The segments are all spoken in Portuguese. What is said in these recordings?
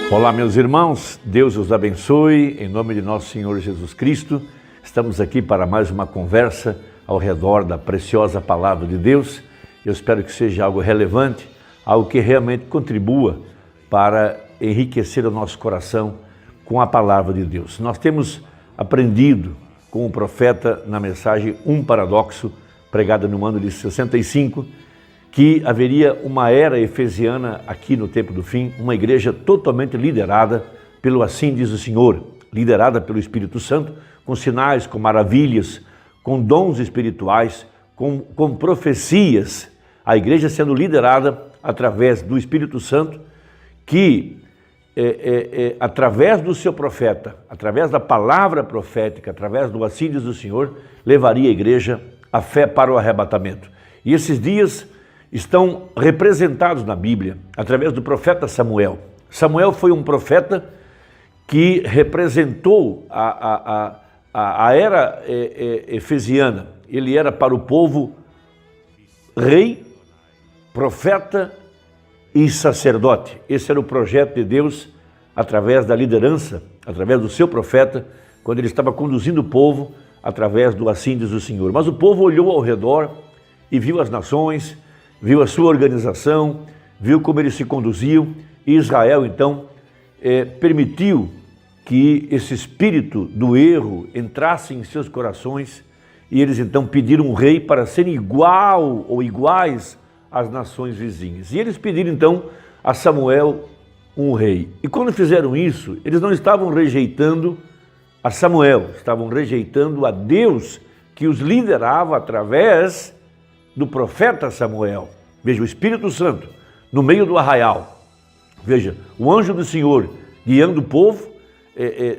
Olá, meus irmãos, Deus os abençoe, em nome de nosso Senhor Jesus Cristo. Estamos aqui para mais uma conversa ao redor da preciosa Palavra de Deus. Eu espero que seja algo relevante, algo que realmente contribua para enriquecer o nosso coração com a Palavra de Deus. Nós temos aprendido com o profeta na mensagem Um Paradoxo, pregada no ano de 65, que haveria uma era efesiana aqui no tempo do fim, uma igreja totalmente liderada pelo assim diz o Senhor, liderada pelo Espírito Santo, com sinais, com maravilhas, com dons espirituais, com profecias, a igreja sendo liderada através do Espírito Santo, que através do seu profeta, através da palavra profética, através do assim diz o Senhor, levaria a igreja a fé para o arrebatamento. E esses dias estão representados na Bíblia através do profeta Samuel. Samuel foi um profeta que representou a era efesiana. Ele era para o povo rei, profeta e sacerdote. Esse era o projeto de Deus através da liderança, através do seu profeta, quando ele estava conduzindo o povo através do assim diz o Senhor. Mas o povo olhou ao redor e viu as nações, viu a sua organização, viu como eles se conduziam, e Israel então permitiu que esse espírito do erro entrasse em seus corações, e eles então pediram um rei para ser igual ou iguais às nações vizinhas. E eles pediram então a Samuel um rei. E quando fizeram isso, eles não estavam rejeitando a Samuel, estavam rejeitando a Deus que os liderava através do profeta Samuel. Veja, o Espírito Santo no meio do arraial. Veja, o anjo do Senhor guiando o povo,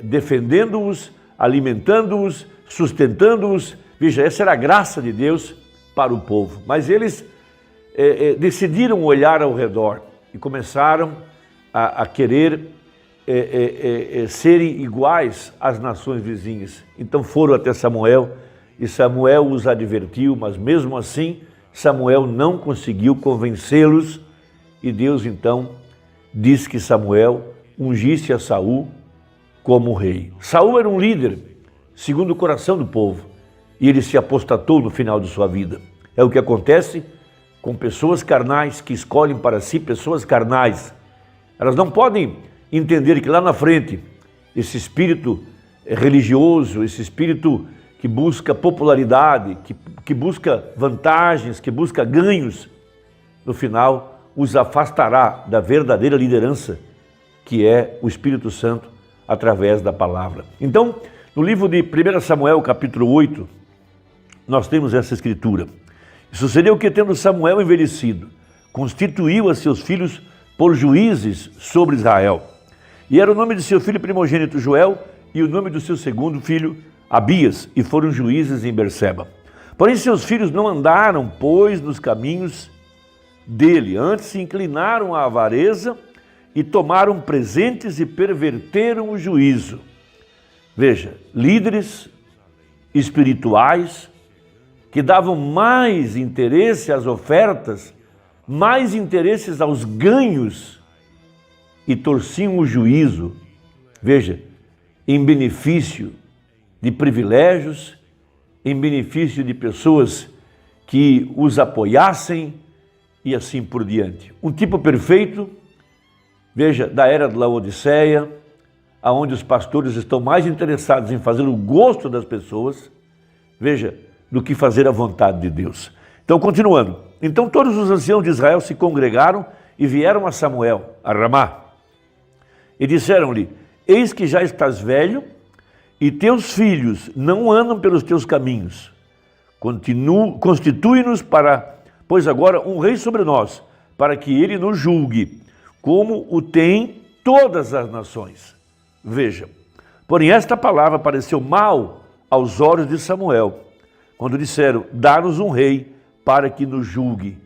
defendendo-os, alimentando-os, sustentando-os. Veja, essa era a graça de Deus para o povo. Mas eles decidiram olhar ao redor e começaram a querer serem iguais às nações vizinhas. Então foram até Samuel, e Samuel os advertiu, mas mesmo assim Samuel não conseguiu convencê-los, e Deus então diz que Samuel ungisse a Saul como rei. Saul era um líder segundo o coração do povo, e ele se apostatou no final de sua vida. É o que acontece com pessoas carnais que escolhem para si pessoas carnais. Elas não podem entender que lá na frente esse espírito religioso, esse espírito que busca popularidade, que busca vantagens, que busca ganhos, no final os afastará da verdadeira liderança, que é o Espírito Santo, através da palavra. Então, no livro de 1 Samuel, capítulo 8, nós temos essa escritura. Sucedeu que, tendo Samuel envelhecido, constituiu a seus filhos por juízes sobre Israel. E era o nome de seu filho primogênito Joel, e o nome do seu segundo filho Abias, e foram juízes em Berseba. Porém seus filhos não andaram, pois, nos caminhos dele, antes se inclinaram à avareza e tomaram presentes e perverteram o juízo. Veja, líderes espirituais que davam mais interesse às ofertas, mais interesses aos ganhos, e torciam o juízo, veja, em benefício de privilégios, em benefício de pessoas que os apoiassem e assim por diante. Um tipo perfeito, veja, da era de Laodiceia, aonde os pastores estão mais interessados em fazer o gosto das pessoas, veja, do que fazer a vontade de Deus. Então, continuando. Então todos os anciãos de Israel se congregaram e vieram a Samuel, a Ramá, e disseram-lhe: eis que já estás velho, e teus filhos não andam pelos teus caminhos. Constitui-nos pois agora um rei sobre nós, para que ele nos julgue, como o tem todas as nações. Veja, porém esta palavra pareceu mal aos olhos de Samuel, quando disseram: dá-nos um rei para que nos julgue.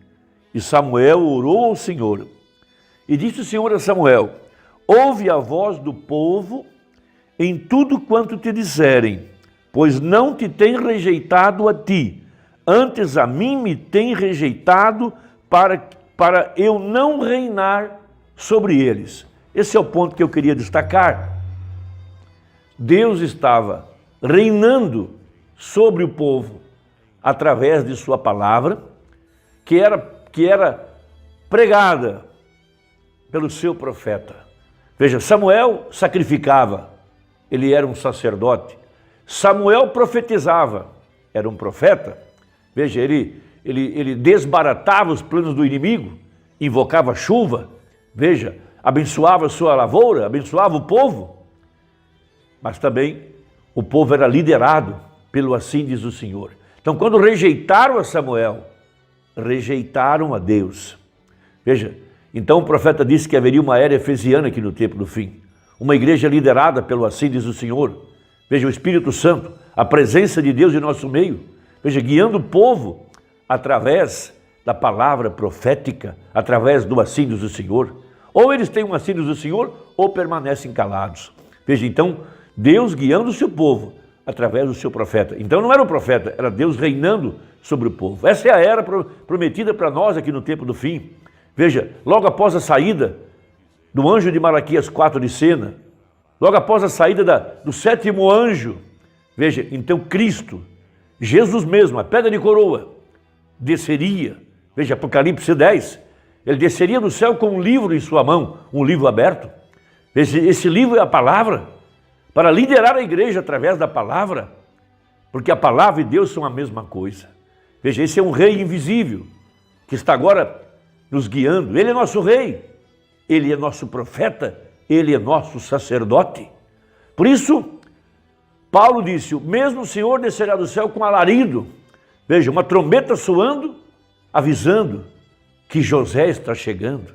E Samuel orou ao Senhor. E disse o Senhor a Samuel: ouve a voz do povo em tudo quanto te disserem, pois não te tem rejeitado a ti, antes a mim me tem rejeitado para eu não reinar sobre eles. Esse é o ponto que eu queria destacar. Deus estava reinando sobre o povo através de sua palavra, que era pregada pelo seu profeta. Veja, Samuel sacrificava, ele era um sacerdote. Samuel profetizava, era um profeta. Veja, ele desbaratava os planos do inimigo, invocava chuva, veja, abençoava a sua lavoura, abençoava o povo. Mas também o povo era liderado pelo assim diz o Senhor. Então, quando rejeitaram a Samuel, rejeitaram a Deus. Veja, então o profeta disse que haveria uma era efesiana aqui no tempo do fim. Uma igreja liderada pelo assim diz o Senhor. Veja, o Espírito Santo, a presença de Deus em nosso meio. Veja, guiando o povo através da palavra profética, através do assim diz o Senhor. Ou eles têm um assim diz o Senhor, ou permanecem calados. Veja, então, Deus guiando o seu povo através do seu profeta. Então não era o profeta, era Deus reinando sobre o povo. Essa é a era prometida para nós aqui no tempo do fim. Veja, logo após a saída do anjo de Malaquias 4 de cena, logo após a saída do sétimo anjo, veja, então Cristo, Jesus mesmo, a pedra de coroa, desceria. Veja, Apocalipse 10, ele desceria do céu com um livro em sua mão, um livro aberto. Esse livro é a palavra, para liderar a igreja através da palavra, porque a palavra e Deus são a mesma coisa. Veja, esse é um rei invisível, que está agora nos guiando. Ele é nosso rei, ele é nosso profeta, ele é nosso sacerdote. Por isso, Paulo disse, o mesmo Senhor descerá do céu com alarido. Veja, uma trombeta soando, avisando que José está chegando.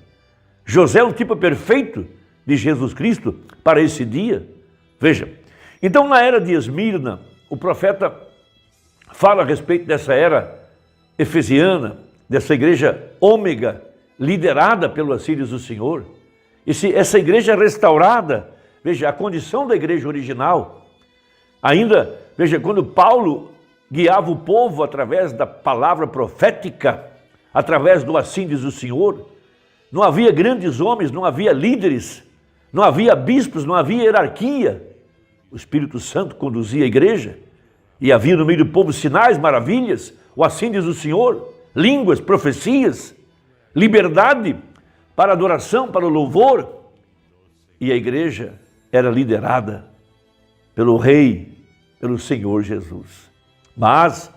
José é um tipo perfeito de Jesus Cristo para esse dia. Veja, então na era de Esmirna, o profeta fala a respeito dessa era efesiana, dessa igreja ômega, liderada pelo assim diz o Senhor. Essa igreja restaurada, veja, a condição da igreja original. Ainda, veja, quando Paulo guiava o povo através da palavra profética, através do assim diz o Senhor, não havia grandes homens, não havia líderes, não havia bispos, não havia hierarquia. O Espírito Santo conduzia a igreja e havia no meio do povo sinais, maravilhas, o assim diz o Senhor, línguas, profecias, liberdade para adoração, para o louvor. E a igreja era liderada pelo Rei, pelo Senhor Jesus. Mas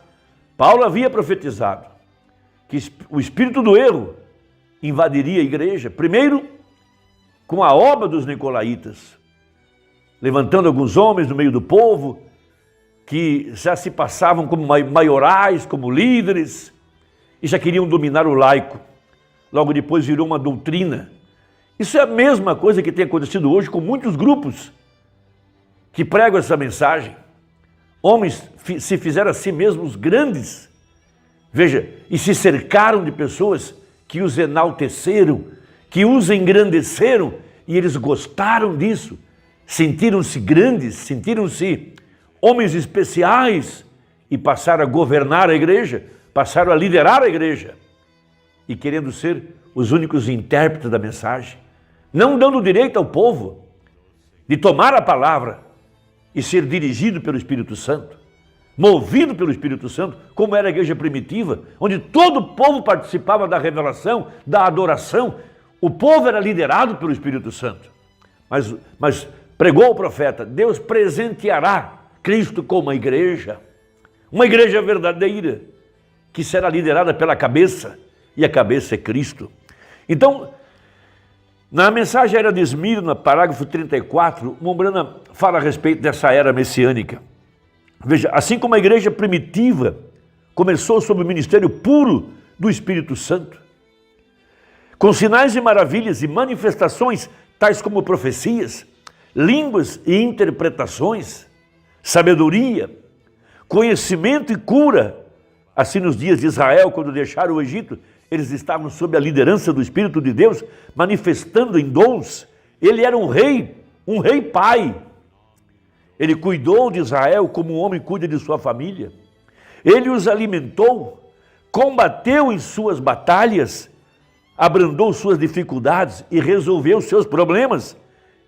Paulo havia profetizado que o espírito do erro invadiria a igreja, primeiro com a obra dos nicolaítas, levantando alguns homens no meio do povo, que já se passavam como maiorais, como líderes, e já queriam dominar o laico. Logo depois virou uma doutrina. Isso é a mesma coisa que tem acontecido hoje com muitos grupos que pregam essa mensagem. Homens se fizeram a si mesmos grandes, veja, e se cercaram de pessoas que os enalteceram, que os engrandeceram, e eles gostaram disso, sentiram-se grandes, sentiram-se homens especiais, e passaram a governar a igreja, passaram a liderar a igreja, e querendo ser os únicos intérpretes da mensagem, não dando direito ao povo de tomar a palavra e ser dirigido pelo Espírito Santo, movido pelo Espírito Santo, como era a igreja primitiva, onde todo o povo participava da revelação, da adoração. O povo era liderado pelo Espírito Santo. Mas pregou o profeta, Deus presenteará Cristo com uma igreja verdadeira, que será liderada pela cabeça, e a cabeça é Cristo. Então, na mensagem Era de Esmirna, parágrafo 34, Mombrana fala a respeito dessa era messiânica. Veja, assim como a igreja primitiva começou sob o ministério puro do Espírito Santo, com sinais e maravilhas e manifestações, tais como profecias, línguas e interpretações, sabedoria, conhecimento e cura. Assim nos dias de Israel, quando deixaram o Egito, eles estavam sob a liderança do Espírito de Deus, manifestando em dons. Ele era um rei pai. Ele cuidou de Israel como um homem cuida de sua família. Ele os alimentou, combateu em suas batalhas, abrandou suas dificuldades e resolveu seus problemas.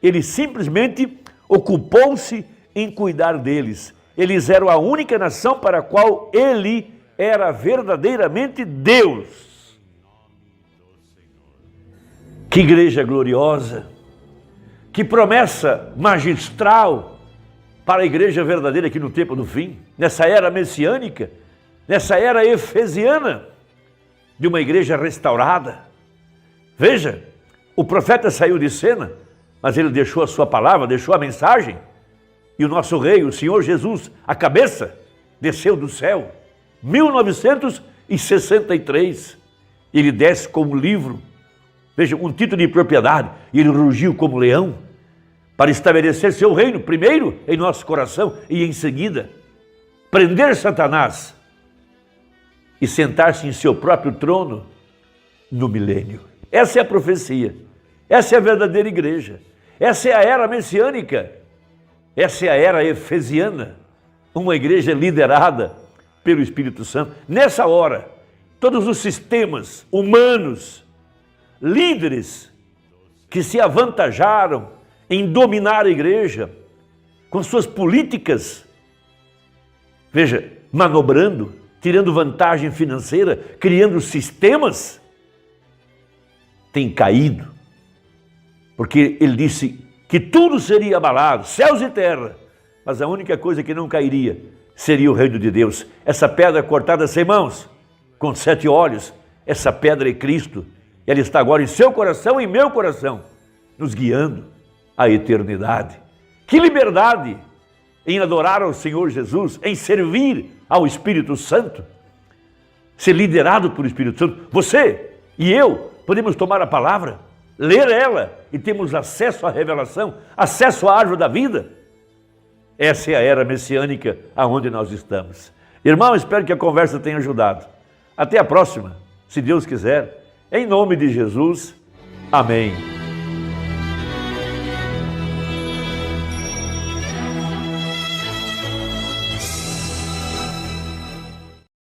Ele simplesmente ocupou-se em cuidar deles. Eles eram a única nação para a qual ele era verdadeiramente Deus. Que igreja gloriosa! Que promessa magistral para a igreja verdadeira aqui no tempo do fim, nessa era messiânica, nessa era efesiana, de uma igreja restaurada. Veja, o profeta saiu de cena, mas ele deixou a sua palavra, deixou a mensagem, e o nosso rei, o Senhor Jesus, a cabeça, desceu do céu, 1963, ele desce como livro, veja, um título de propriedade, e ele rugiu como leão, para estabelecer seu reino, primeiro em nosso coração, e em seguida, prender Satanás, e sentar-se em seu próprio trono, no milênio. Essa é a profecia, essa é a verdadeira igreja, essa é a era messiânica, essa é a era efesiana, uma igreja liderada pelo Espírito Santo. Nessa hora, todos os sistemas humanos, líderes que se avantajaram em dominar a igreja com suas políticas, veja, manobrando, tirando vantagem financeira, criando sistemas, tem caído, porque ele disse que tudo seria abalado, céus e terra, mas a única coisa que não cairia seria o reino de Deus. Essa pedra cortada sem mãos, com 7 olhos, essa pedra é Cristo, ela está agora em seu coração e em meu coração, nos guiando à eternidade. Que liberdade em adorar ao Senhor Jesus, em servir ao Espírito Santo, ser liderado pelo Espírito Santo. Você e eu podemos tomar a palavra, ler ela e temos acesso à revelação, acesso à árvore da vida. Essa é a era messiânica aonde nós estamos. Irmão, espero que a conversa tenha ajudado. Até a próxima, se Deus quiser, em nome de Jesus. Amém.